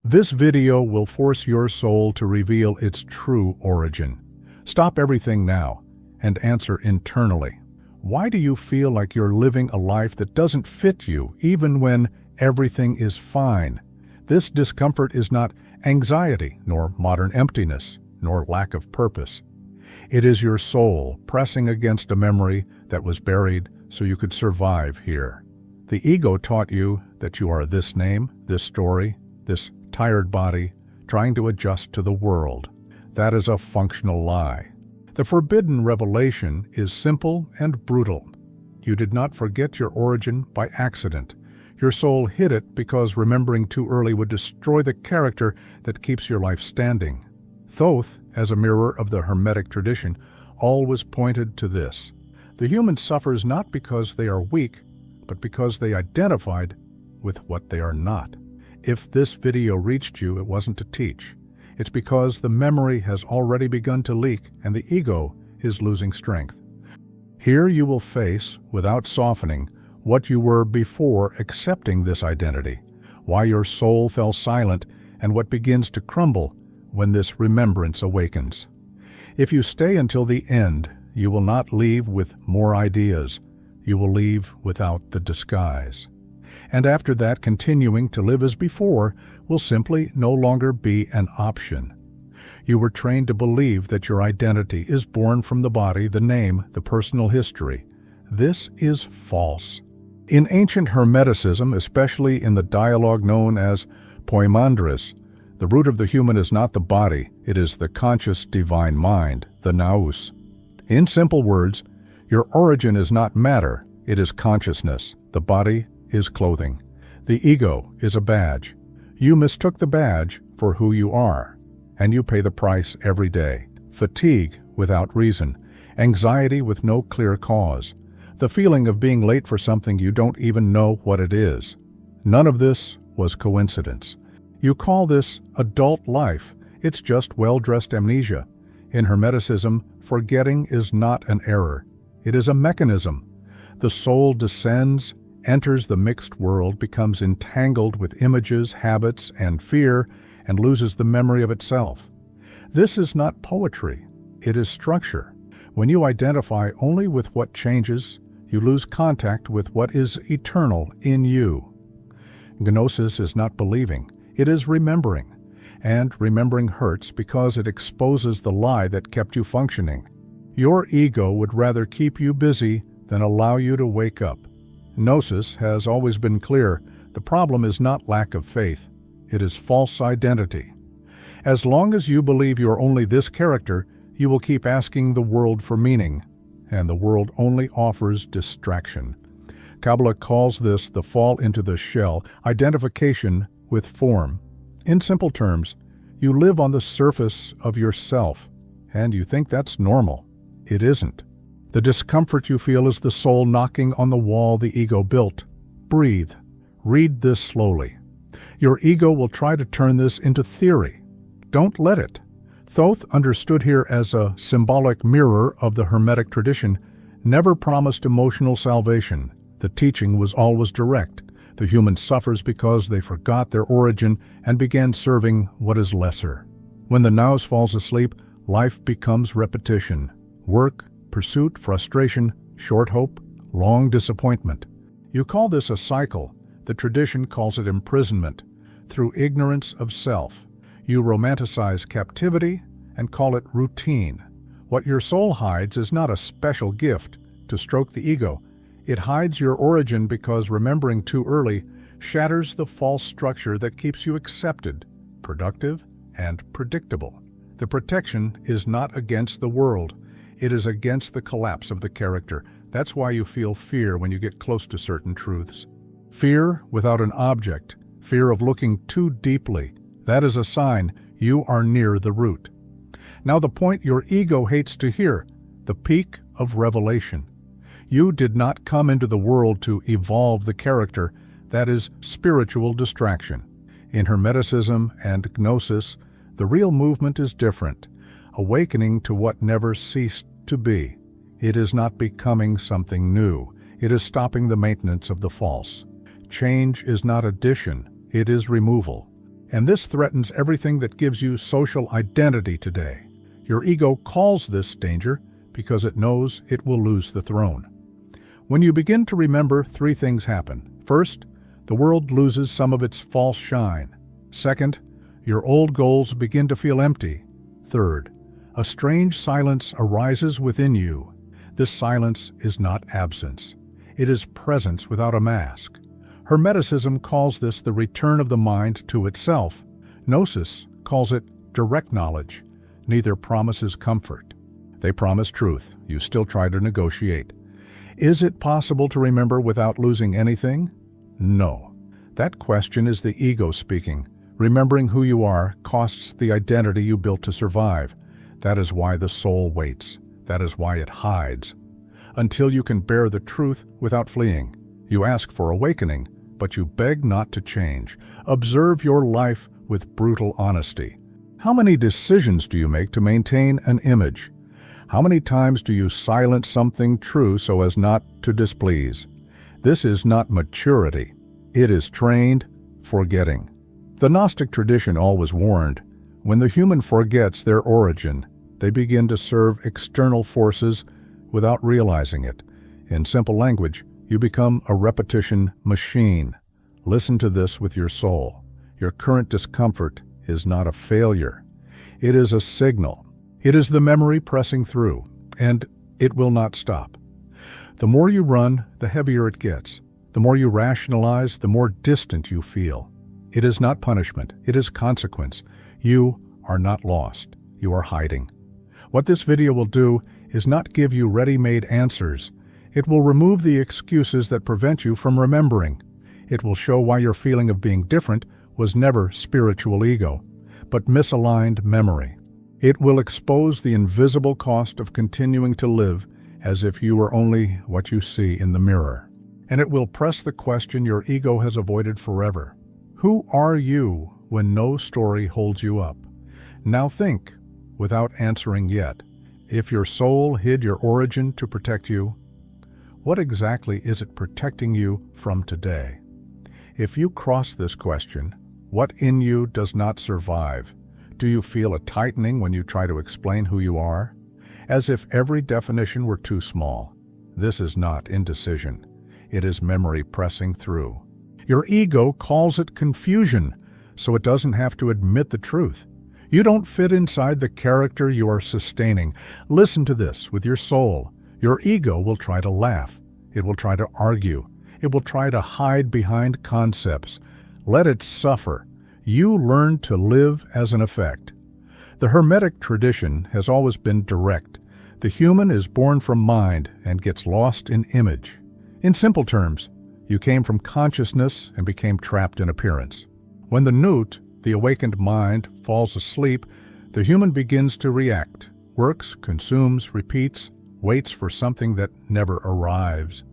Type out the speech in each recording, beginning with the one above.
This video will force your soul to reveal its true origin. Stop everything now and answer internally. Why do you feel like you're living a life that doesn't fit you, even when everything is fine? This discomfort is not anxiety, nor modern emptiness, nor lack of purpose. It is your soul pressing against a memory that was buried so you could survive here. The ego taught you that you are this name, this story, this tired body, trying to adjust to the world. That is a functional lie. The forbidden revelation is simple and brutal. You did not forget your origin by accident. Your soul hid it because remembering too early would destroy the character that keeps your life standing. Thoth, as a mirror of the Hermetic tradition, always pointed to this. The human suffers not because they are weak, but because they identified with what they are not. If this video reached you, it wasn't to teach. It's because the memory has already begun to leak and the ego is losing strength. Here you will face, without softening, what you were before accepting this identity, why your soul fell silent, and what begins to crumble when this remembrance awakens. If you stay until the end, you will not leave with more ideas. You will leave without the disguise. And after that, continuing to live as before will simply no longer be an option. You were trained to believe that your identity is born from the body, the name, the personal history. This is false. In ancient Hermeticism, especially in the dialogue known as poimandres, the root of the human is not the body, it is the conscious divine mind, the nous. In simple words, your origin is not matter, it is consciousness. The body is clothing. The ego is a badge. You mistook the badge for who you are, and you pay the price every day. Fatigue without reason, anxiety with no clear cause, the feeling of being late for something you don't even know what it is. None of this was coincidence. You call this adult life. It's just well-dressed amnesia. In Hermeticism, forgetting is not an error. It is a mechanism. The soul descends, enters the mixed world, becomes entangled with images, habits, and fear, and loses the memory of itself. This is not poetry. It is structure. When you identify only with what changes, you lose contact with what is eternal in you. Gnosis is not believing. It is remembering. And remembering hurts because it exposes the lie that kept you functioning. Your ego would rather keep you busy than allow you to wake up. Gnosis has always been clear. The problem is not lack of faith. It is false identity. As long as you believe you're only this character, you will keep asking the world for meaning, and the world only offers distraction. Kabbalah calls this the fall into the shell, identification with form. In simple terms, you live on the surface of yourself, and you think that's normal. It isn't. The discomfort you feel is the soul knocking on the wall the ego built. Breathe. Read this slowly. Your ego will try to turn this into theory. Don't let it. Thoth, understood here as a symbolic mirror of the Hermetic tradition, never promised emotional salvation. The teaching was always direct. The human suffers because they forgot their origin and began serving what is lesser. When the nous falls asleep, life becomes repetition. Work, pursuit, frustration, short hope, long disappointment. You call this a cycle. The tradition calls it imprisonment. Through ignorance of self, you romanticize captivity and call it routine. What your soul hides is not a special gift to stroke the ego. It hides your origin because remembering too early shatters the false structure that keeps you accepted, productive, and predictable. The protection is not against the world. It is against the collapse of the character. That's why you feel fear when you get close to certain truths. Fear without an object, fear of looking too deeply, that is a sign you are near the root. Now the point your ego hates to hear, the peak of revelation. You did not come into the world to evolve the character. That is spiritual distraction. In Hermeticism and Gnosis, the real movement is different, awakening to what never ceased to be. It is not becoming something new. It is stopping the maintenance of the false. Change is not addition, it is removal. And this threatens everything that gives you social identity today. Your ego calls this danger because it knows it will lose the throne. When you begin to remember, three things happen. First, the world loses some of its false shine. Second, your old goals begin to feel empty. Third, a strange silence arises within you. This silence is not absence. It is presence without a mask. Hermeticism calls this the return of the mind to itself. Gnosis calls it direct knowledge. Neither promises comfort. They promise truth. You still try to negotiate. Is it possible to remember without losing anything? No. That question is the ego speaking. Remembering who you are costs the identity you built to survive. That is why the soul waits. That is why it hides. Until you can bear the truth without fleeing. You ask for awakening, but you beg not to change. Observe your life with brutal honesty. How many decisions do you make to maintain an image? How many times do you silence something true so as not to displease? This is not maturity. It is trained forgetting. The Gnostic tradition always warned, when the human forgets their origin, they begin to serve external forces without realizing it. In simple language, you become a repetition machine. Listen to this with your soul. Your current discomfort is not a failure. It is a signal. It is the memory pressing through, and it will not stop. The more you run, the heavier it gets. The more you rationalize, the more distant you feel. It is not punishment. It is consequence. You are not lost. You are hiding. What this video will do is not give you ready-made answers. It will remove the excuses that prevent you from remembering. It will show why your feeling of being different was never spiritual ego, but misaligned memory. It will expose the invisible cost of continuing to live as if you were only what you see in the mirror. And it will press the question your ego has avoided forever. Who are you when no story holds you up? Now think, without answering yet, if your soul hid your origin to protect you, what exactly is it protecting you from today? If you cross this question, what in you does not survive? Do you feel a tightening when you try to explain who you are? As if every definition were too small. This is not indecision. It is memory pressing through. Your ego calls it confusion, so it doesn't have to admit the truth. You don't fit inside the character you are sustaining. Listen to this with your soul. Your ego will try to laugh. It will try to argue. It will try to hide behind concepts. Let it suffer. You learn to live as an effect. The Hermetic tradition has always been direct. The human is born from mind and gets lost in image. In simple terms, you came from consciousness and became trapped in appearance. When the newt, the awakened mind, falls asleep, the human begins to react, works, consumes, repeats, waits for something that never arrives.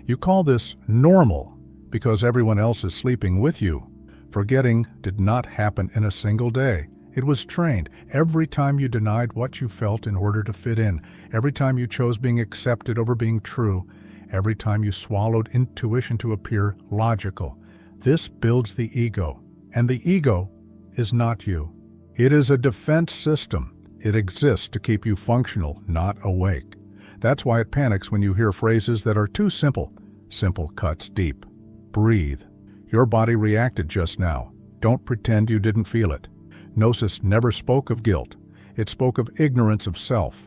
You call this normal because everyone else is sleeping with you. Forgetting did not happen in a single day. It was trained. Every time you denied what you felt in order to fit in, every time you chose being accepted over being true, every time you swallowed intuition to appear logical. This builds the ego, and the ego is not you. It is a defense system. It exists to keep you functional, not awake. That's why it panics when you hear phrases that are too simple. Simple cuts deep. Breathe. Your body reacted just now. Don't pretend you didn't feel it. Gnosis never spoke of guilt. It spoke of ignorance of self.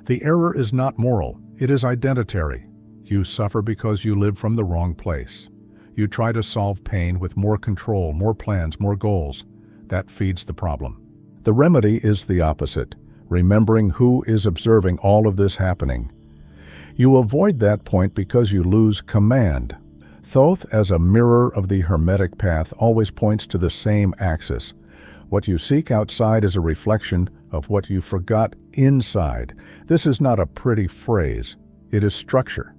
The error is not moral. It is identitary. You suffer because you live from the wrong place. You try to solve pain with more control, more plans, more goals. That feeds the problem. The remedy is the opposite, remembering who is observing all of this happening. You avoid that point because you lose command. Thoth, as a mirror of the Hermetic path, always points to the same axis. What you seek outside is a reflection of what you forgot inside. This is not a pretty phrase. It is structure.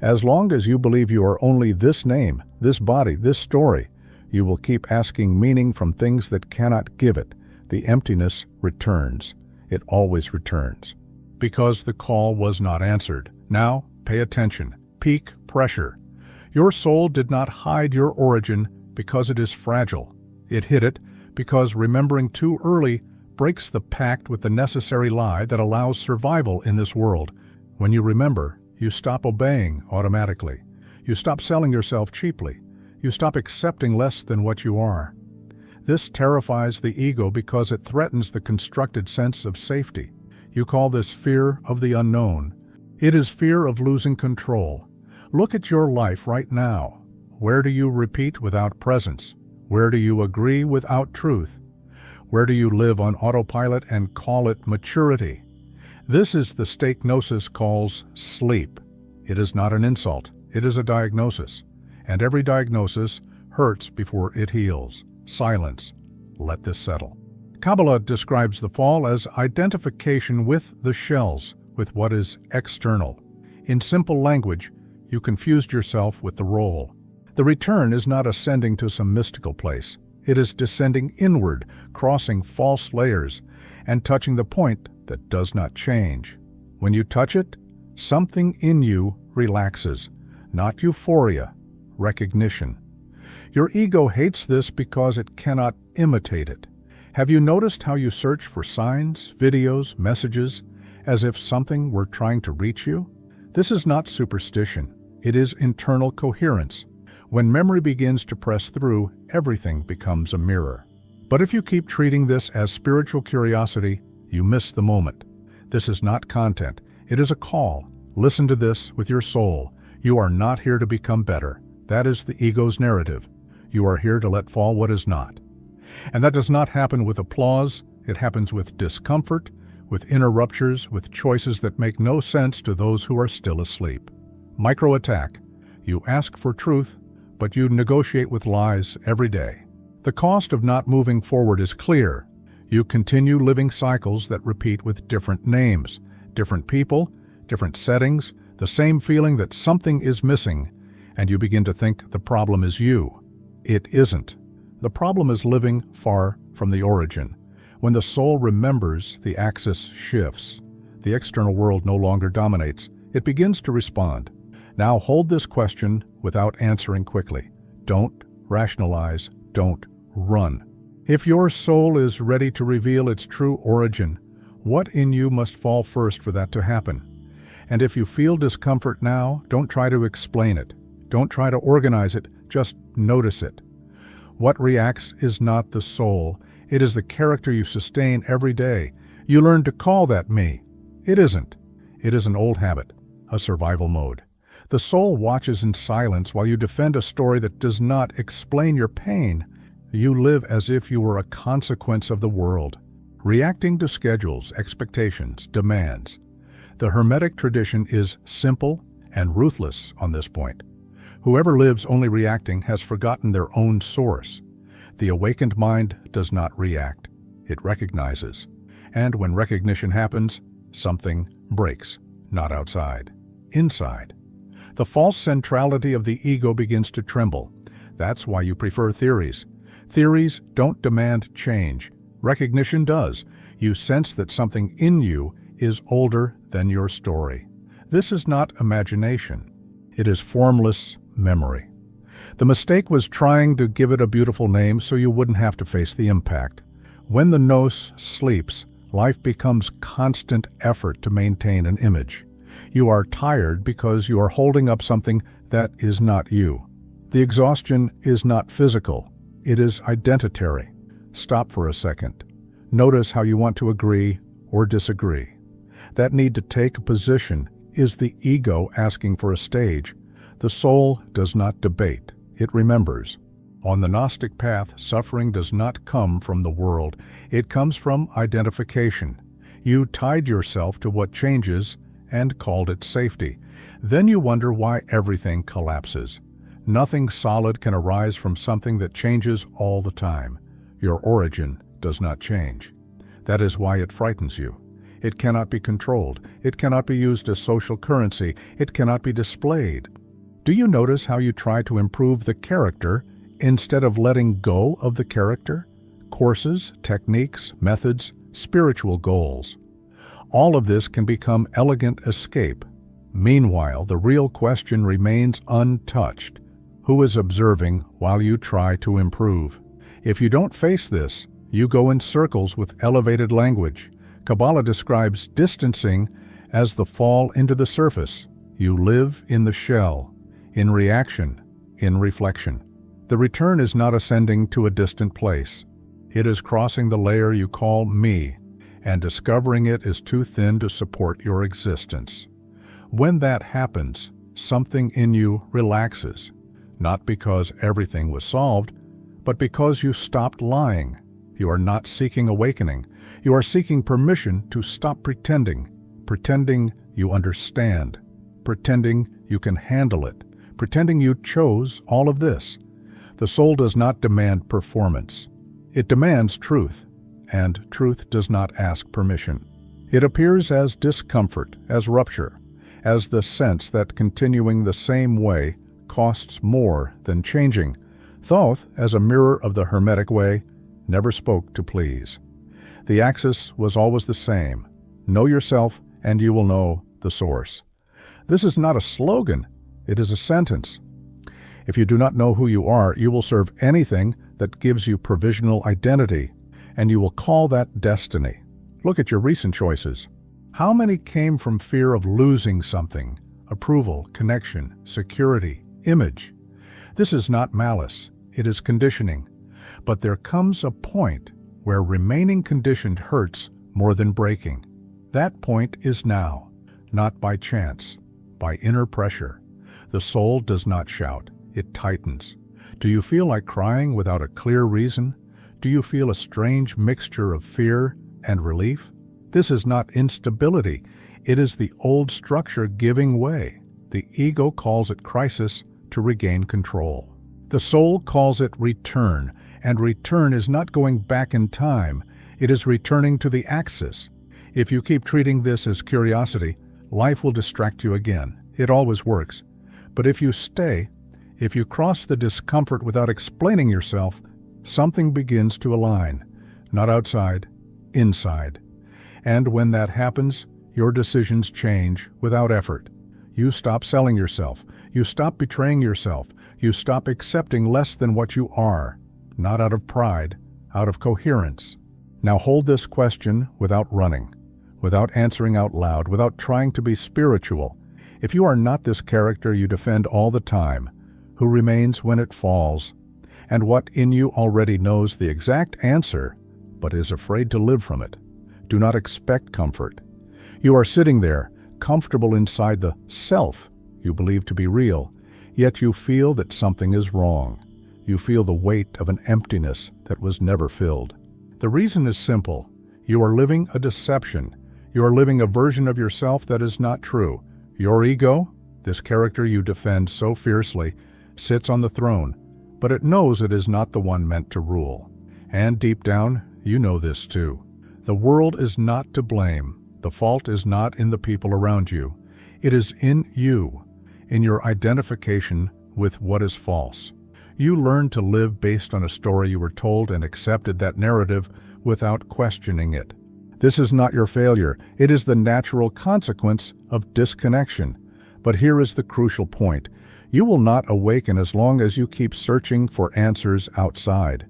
As long as you believe you are only this name, this body, this story, you will keep asking meaning from things that cannot give it. The emptiness returns. It always returns. Because the call was not answered. Now, pay attention. Peak pressure. Your soul did not hide your origin because it is fragile. It hid it because remembering too early breaks the pact with the necessary lie that allows survival in this world. When you remember, you stop obeying automatically. You stop selling yourself cheaply. You stop accepting less than what you are. This terrifies the ego because it threatens the constructed sense of safety. You call this fear of the unknown. It is fear of losing control. Look at your life right now. Where do you repeat without presence? Where do you agree without truth? Where do you live on autopilot and call it maturity? This is the state Gnosis calls sleep. It is not an insult. It is a diagnosis. And every diagnosis hurts before it heals. Silence. Let this settle. Kabbalah describes the fall as identification with the shells, with what is external. In simple language, you confused yourself with the role. The return is not ascending to some mystical place. It is descending inward, crossing false layers, and touching the point that does not change. When you touch it, something in you relaxes. Not euphoria, recognition. Your ego hates this because it cannot imitate it. Have you noticed how you search for signs, videos, messages, as if something were trying to reach you? This is not superstition. It is internal coherence. When memory begins to press through, everything becomes a mirror. But if you keep treating this as spiritual curiosity, you miss the moment. This is not content. It is a call. Listen to this with your soul. You are not here to become better. That is the ego's narrative. You are here to let fall what is not. And that does not happen with applause. It happens with discomfort, with inner ruptures, with choices that make no sense to those who are still asleep. Micro-attack. You ask for truth, but you negotiate with lies every day. The cost of not moving forward is clear. You continue living cycles that repeat with different names, different people, different settings, the same feeling that something is missing, and you begin to think the problem is you. It isn't. The problem is living far from the origin. When the soul remembers, the axis shifts. The external world no longer dominates. It begins to respond. Now hold this question without answering quickly. Don't rationalize. Don't run. If your soul is ready to reveal its true origin, what in you must fall first for that to happen? And if you feel discomfort now, don't try to explain it. Don't try to organize it. Just notice it. What reacts is not the soul. It is the character you sustain every day. You learn to call that me. It isn't. It is an old habit, a survival mode. The soul watches in silence while you defend a story that does not explain your pain. You live as if you were a consequence of the world, reacting to schedules, expectations, demands. The Hermetic tradition is simple and ruthless on this point. Whoever lives only reacting has forgotten their own source. The awakened mind does not react. It recognizes. And when recognition happens, something breaks, not outside, inside. The false centrality of the ego begins to tremble. That's why you prefer theories. Theories don't demand change. Recognition does. You sense that something in you is older than your story. This is not imagination. It is formless memory. The mistake was trying to give it a beautiful name so you wouldn't have to face the impact. When the nous sleeps, life becomes constant effort to maintain an image. You are tired because you are holding up something that is not you. The exhaustion is not physical. It is identitary. Stop for a second. Notice how you want to agree or disagree. That need to take a position is the ego asking for a stage. The soul does not debate. It remembers. On the Gnostic path, suffering does not come from the world. It comes from identification. You tied yourself to what changes and called it safety. Then you wonder why everything collapses. Nothing solid can arise from something that changes all the time. Your origin does not change. That is why it frightens you. It cannot be controlled. It cannot be used as social currency. It cannot be displayed. Do you notice how you try to improve the character instead of letting go of the character? Courses, techniques, methods, spiritual goals. All of this can become elegant escape. Meanwhile, the real question remains untouched. Who is observing while you try to improve? If you don't face this, you go in circles with elevated language. Kabbalah describes distancing as the fall into the surface. You live in the shell, in reaction, in reflection. The return is not ascending to a distant place. It is crossing the layer you call me, and discovering it is too thin to support your existence. When that happens, something in you relaxes, not because everything was solved, but because you stopped lying. You are not seeking awakening. You are seeking permission to stop pretending you understand, pretending you can handle it, pretending you chose all of this. The soul does not demand performance. It demands truth, and truth does not ask permission. It appears as discomfort, as rupture, as the sense that continuing the same way costs more than changing. Thoth, as a mirror of the Hermetic way, never spoke to please. The axis was always the same. Know yourself, and you will know the source. This is not a slogan, it is a sentence. If you do not know who you are, you will serve anything that gives you provisional identity, and you will call that destiny. Look at your recent choices. How many came from fear of losing something? Approval, connection, security, image. This is not malice, it is conditioning. But there comes a point where remaining conditioned hurts more than breaking. That point is now, not by chance, by inner pressure. The soul does not shout, it tightens. Do you feel like crying without a clear reason? Do you feel a strange mixture of fear and relief? This is not instability, it is the old structure giving way. The ego calls it crisis to regain control. The soul calls it return, and return is not going back in time, it is returning to the axis. If you keep treating this as curiosity, life will distract you again. It always works. But if you stay, if you cross the discomfort without explaining yourself, something begins to align, not outside, inside. And when that happens, your decisions change without effort. You stop selling yourself. You stop betraying yourself. You stop accepting less than what you are, not out of pride, out of coherence. Now hold this question without running, without answering out loud, without trying to be spiritual. If you are not this character you defend all the time, who remains when it falls, and what in you already knows the exact answer, but is afraid to live from it, do not expect comfort. You are sitting there, comfortable inside the self you believe to be real, yet you feel that something is wrong. You feel the weight of an emptiness that was never filled. The reason is simple. You are living a deception. You are living a version of yourself that is not true. Your ego, this character you defend so fiercely, sits on the throne, but it knows it is not the one meant to rule. And deep down, you know this too. The world is not to blame. The fault is not in the people around you. It is in you, in your identification with what is false. You learned to live based on a story you were told and accepted that narrative without questioning it. This is not your failure. It is the natural consequence of disconnection. But here is the crucial point. You will not awaken as long as you keep searching for answers outside.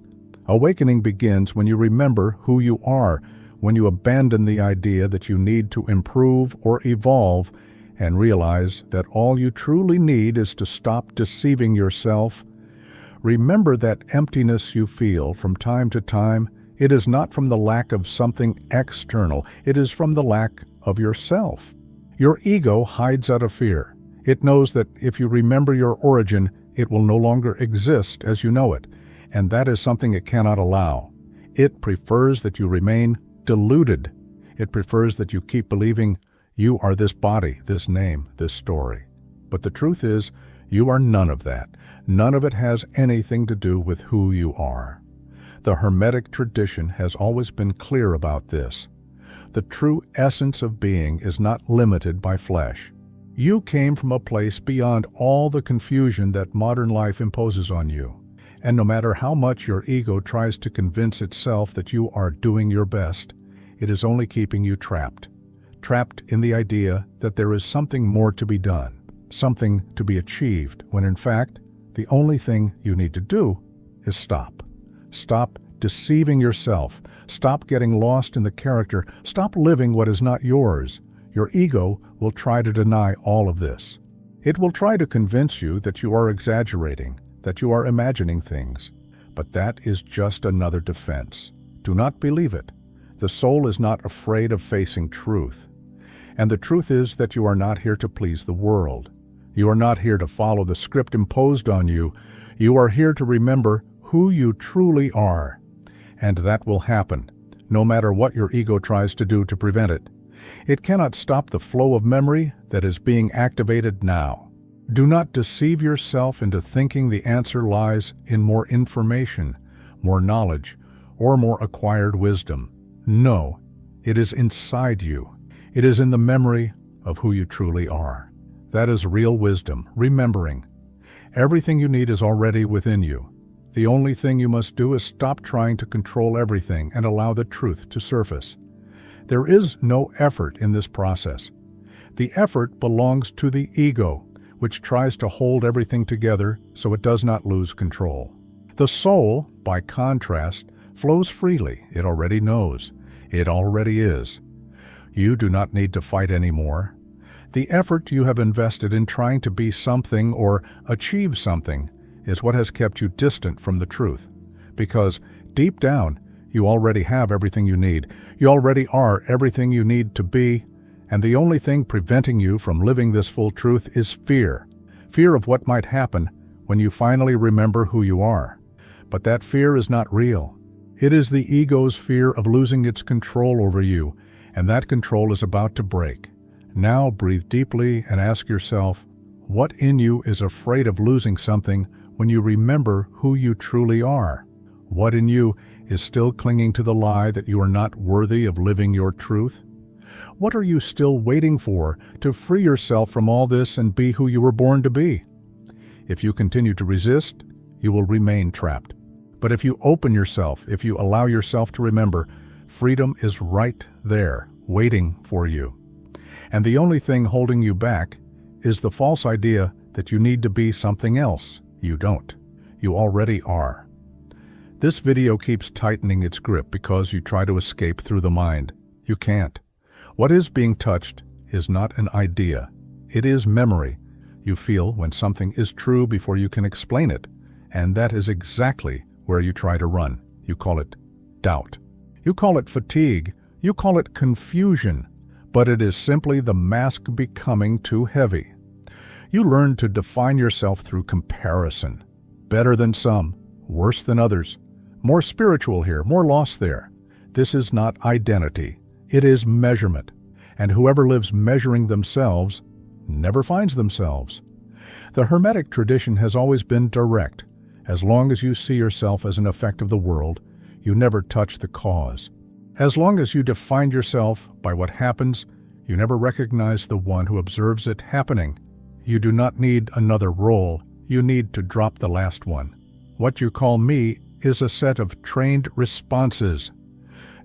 Awakening begins when you remember who you are, when you abandon the idea that you need to improve or evolve and realize that all you truly need is to stop deceiving yourself. Remember that emptiness you feel from time to time. It is not from the lack of something external. It is from the lack of yourself. Your ego hides out of fear. It knows that if you remember your origin, it will no longer exist as you know it, and that is something it cannot allow. It prefers that you remain deluded. It prefers that you keep believing you are this body, this name, this story. But the truth is, you are none of that. None of it has anything to do with who you are. The Hermetic tradition has always been clear about this. The true essence of being is not limited by flesh. You came from a place beyond all the confusion that modern life imposes on you. And no matter how much your ego tries to convince itself that you are doing your best, it is only keeping you trapped. Trapped in the idea that there is something more to be done, something to be achieved, when in fact, the only thing you need to do is stop. Stop deceiving yourself. Stop getting lost in the character. Stop living what is not yours. Your ego will try to deny all of this. It will try to convince you that you are exaggerating, that you are imagining things. But that is just another defense. Do not believe it. The soul is not afraid of facing truth. And the truth is that you are not here to please the world. You are not here to follow the script imposed on you. You are here to remember who you truly are. And that will happen, no matter what your ego tries to do to prevent it. It cannot stop the flow of memory that is being activated now. Do not deceive yourself into thinking the answer lies in more information, more knowledge, or more acquired wisdom. No, it is inside you. It is in the memory of who you truly are. That is real wisdom, remembering. Everything you need is already within you. The only thing you must do is stop trying to control everything and allow the truth to surface. There is no effort in this process. The effort belongs to the ego, which tries to hold everything together so it does not lose control. The soul, by contrast, flows freely. It already knows. It already is. You do not need to fight anymore. The effort you have invested in trying to be something or achieve something is what has kept you distant from the truth. Because deep down, you already have everything you need. You already are everything you need to be, and the only thing preventing you from living this full truth is fear. Fear of what might happen when you finally remember who you are. But that fear is not real. It is the ego's fear of losing its control over you, and that control is about to break. Now breathe deeply and ask yourself, what in you is afraid of losing something when you remember who you truly are? What in you is still clinging to the lie that you are not worthy of living your truth? What are you still waiting for to free yourself from all this and be who you were born to be? If you continue to resist, you will remain trapped. But if you open yourself, if you allow yourself to remember, freedom is right there, waiting for you. And the only thing holding you back is the false idea that you need to be something else. You don't. You already are. This video keeps tightening its grip because you try to escape through the mind. You can't. What is being touched is not an idea. It is memory. You feel when something is true before you can explain it. And that is exactly where you try to run. You call it doubt. You call it fatigue. You call it confusion. But it is simply the mask becoming too heavy. You learn to define yourself through comparison. Better than some, worse than others. More spiritual here, more lost there. This is not identity. It is measurement. And whoever lives measuring themselves never finds themselves. The Hermetic tradition has always been direct. As long as you see yourself as an effect of the world, you never touch the cause. As long as you define yourself by what happens, you never recognize the one who observes it happening. You do not need another role. You need to drop the last one. What you call me is a set of trained responses.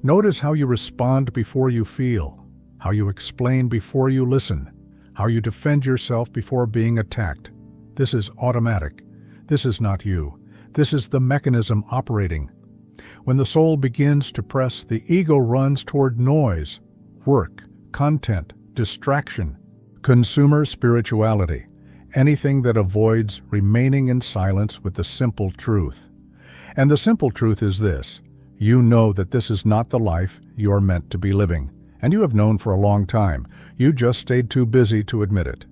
Notice how you respond before you feel, how you explain before you listen, how you defend yourself before being attacked. This is automatic. This is not you. This is the mechanism operating. When the soul begins to press, the ego runs toward noise, work, content, distraction, consumer spirituality, anything that avoids remaining in silence with the simple truth. And the simple truth is this: you know that this is not the life you are meant to be living, and you have known for a long time. You just stayed too busy to admit it.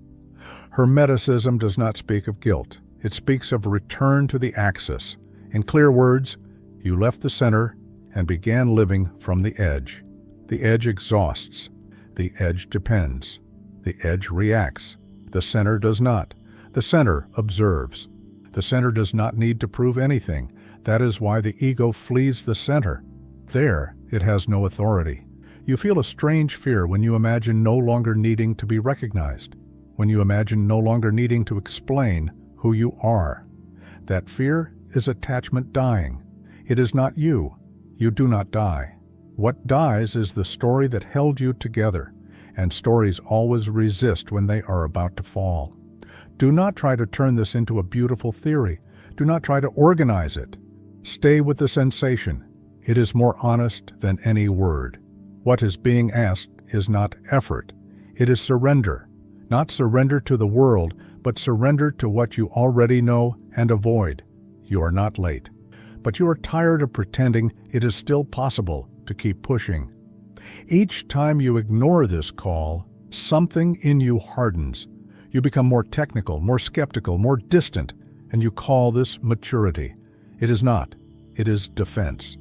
Hermeticism does not speak of guilt. It speaks of return to the axis. In clear words, you left the center and began living from the edge. The edge exhausts. The edge depends. The edge reacts. The center does not. The center observes. The center does not need to prove anything. That is why the ego flees the center. There, it has no authority. You feel a strange fear when you imagine no longer needing to be recognized, when you imagine no longer needing to explain who you are. That fear is attachment dying. It is not you. You do not die. What dies is the story that held you together, and stories always resist when they are about to fall. Do not try to turn this into a beautiful theory. Do not try to organize it. Stay with the sensation. It is more honest than any word. What is being asked is not effort. It is surrender. Not surrender to the world, but surrender to what you already know and avoid. You are not late, but you are tired of pretending it is still possible to keep pushing. Each time you ignore this call, something in you hardens. You become more technical, more skeptical, more distant, and you call this maturity. It is not. It is defense.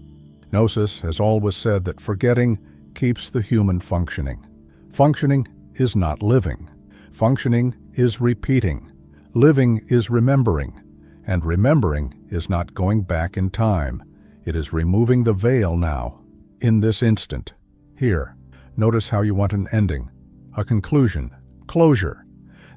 Gnosis has always said that forgetting keeps the human functioning. Functioning is not living. Functioning is repeating. Living is remembering. And remembering is not going back in time. It is removing the veil now, in this instant. Here, notice how you want an ending, a conclusion, closure.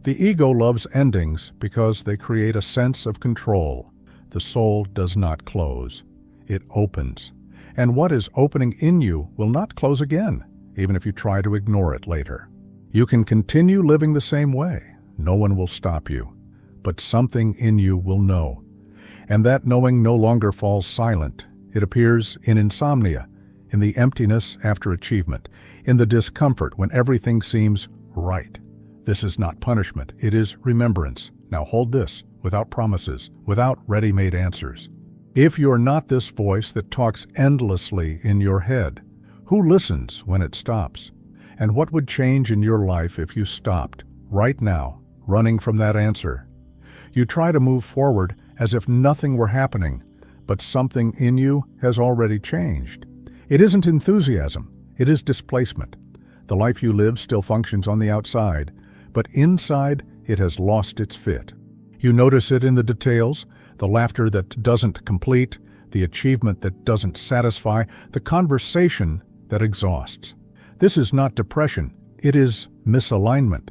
The ego loves endings because they create a sense of control. The soul does not close. It opens. And what is opening in you will not close again, even if you try to ignore it later. You can continue living the same way. No one will stop you. But something in you will know. And that knowing no longer falls silent. It appears in insomnia, in the emptiness after achievement, in the discomfort when everything seems right. This is not punishment. It is remembrance. Now hold this, without promises, without ready-made answers. If you're not this voice that talks endlessly in your head, who listens when it stops? And what would change in your life if you stopped, right now, running from that answer? You try to move forward as if nothing were happening, but something in you has already changed. It isn't enthusiasm, it is displacement. The life you live still functions on the outside, but inside it has lost its fit. You notice it in the details, the laughter that doesn't complete, the achievement that doesn't satisfy, the conversation that exhausts. This is not depression, it is misalignment.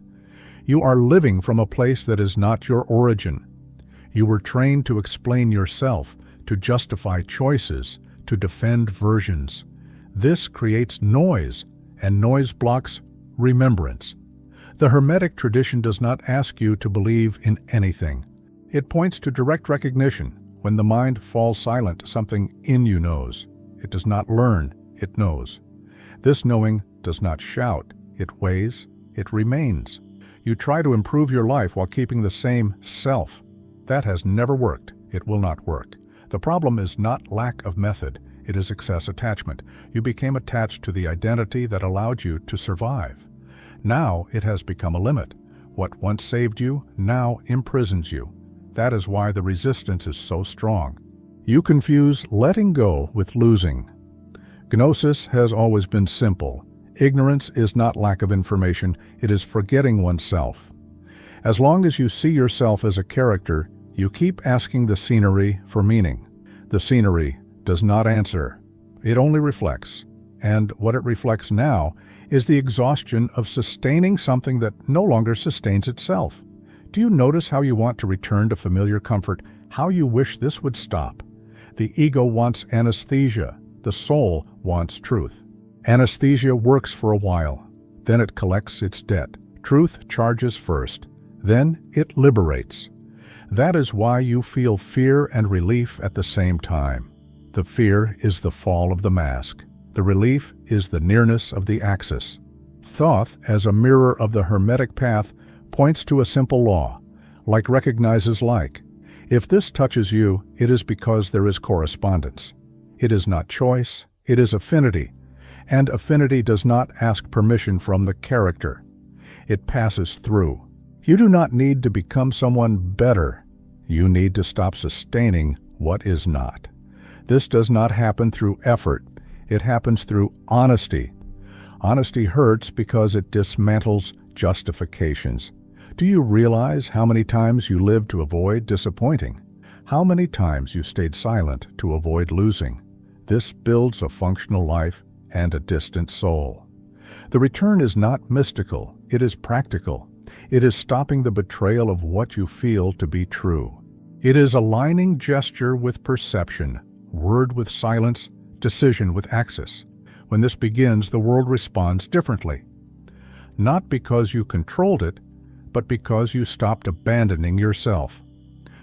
You are living from a place that is not your origin. You were trained to explain yourself, to justify choices, to defend versions. This creates noise, and noise blocks remembrance. The Hermetic tradition does not ask you to believe in anything. It points to direct recognition. When the mind falls silent, something in you knows. It does not learn, it knows. This knowing does not shout, it weighs, it remains. You try to improve your life while keeping the same self. That has never worked. It will not work. The problem is not lack of method. It is excess attachment. You became attached to the identity that allowed you to survive. Now it has become a limit. What once saved you now imprisons you. That is why the resistance is so strong. You confuse letting go with losing. Gnosis has always been simple. Ignorance is not lack of information, it is forgetting oneself. As long as you see yourself as a character, you keep asking the scenery for meaning. The scenery does not answer. It only reflects. And what it reflects now is the exhaustion of sustaining something that no longer sustains itself. Do you notice how you want to return to familiar comfort, how you wish this would stop? The ego wants anesthesia. The soul wants truth. Anesthesia works for a while. Then it collects its debt. Truth charges first. Then it liberates. That is why you feel fear and relief at the same time. The fear is the fall of the mask. The relief is the nearness of the axis. Thoth, as a mirror of the Hermetic path, points to a simple law. Like recognizes like. If this touches you, it is because there is correspondence. It is not choice, it is affinity. And affinity does not ask permission from the character. It passes through. You do not need to become someone better. You need to stop sustaining what is not. This does not happen through effort. It happens through honesty. Honesty hurts because it dismantles justifications. Do you realize how many times you lived to avoid disappointing? How many times you stayed silent to avoid losing? This builds a functional life and a distant soul. The return is not mystical, it is practical. It is stopping the betrayal of what you feel to be true. It is aligning gesture with perception, word with silence, decision with axis. When this begins, the world responds differently. Not because you controlled it, but because you stopped abandoning yourself.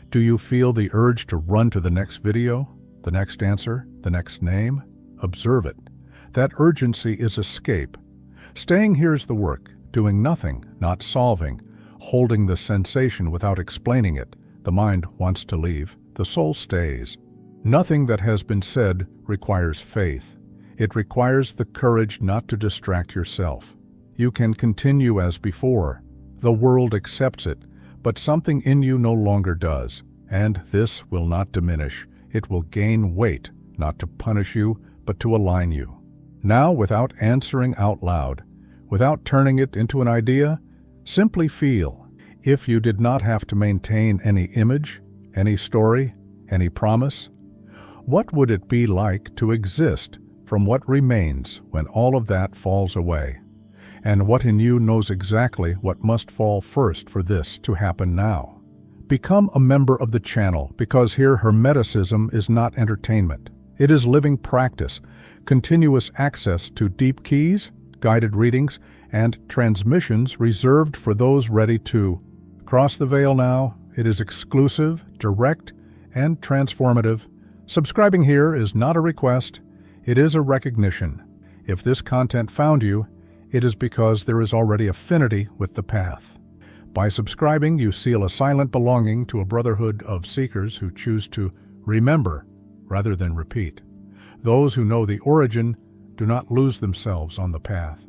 Do you feel the urge to run to the next video? The next answer, the next name, observe it. That urgency is escape. Staying here is the work, doing nothing, not solving, holding the sensation without explaining it. The mind wants to leave, the soul stays. Nothing that has been said requires faith. It requires the courage not to distract yourself. You can continue as before. The world accepts it, but something in you no longer does. And this will not diminish. It will gain weight, not to punish you, but to align you. Now, without answering out loud, without turning it into an idea, simply feel. If you did not have to maintain any image, any story, any promise, what would it be like to exist from what remains when all of that falls away? And what in you knows exactly what must fall first for this to happen now? Become a member of the channel, because here Hermeticism is not entertainment. It is living practice, continuous access to deep keys, guided readings, and transmissions reserved for those ready to cross the veil now. It is exclusive, direct, and transformative. Subscribing here is not a request, it is a recognition. If this content found you, it is because there is already affinity with the path. By subscribing, you seal a silent belonging to a brotherhood of seekers who choose to remember rather than repeat. Those who know the origin do not lose themselves on the path.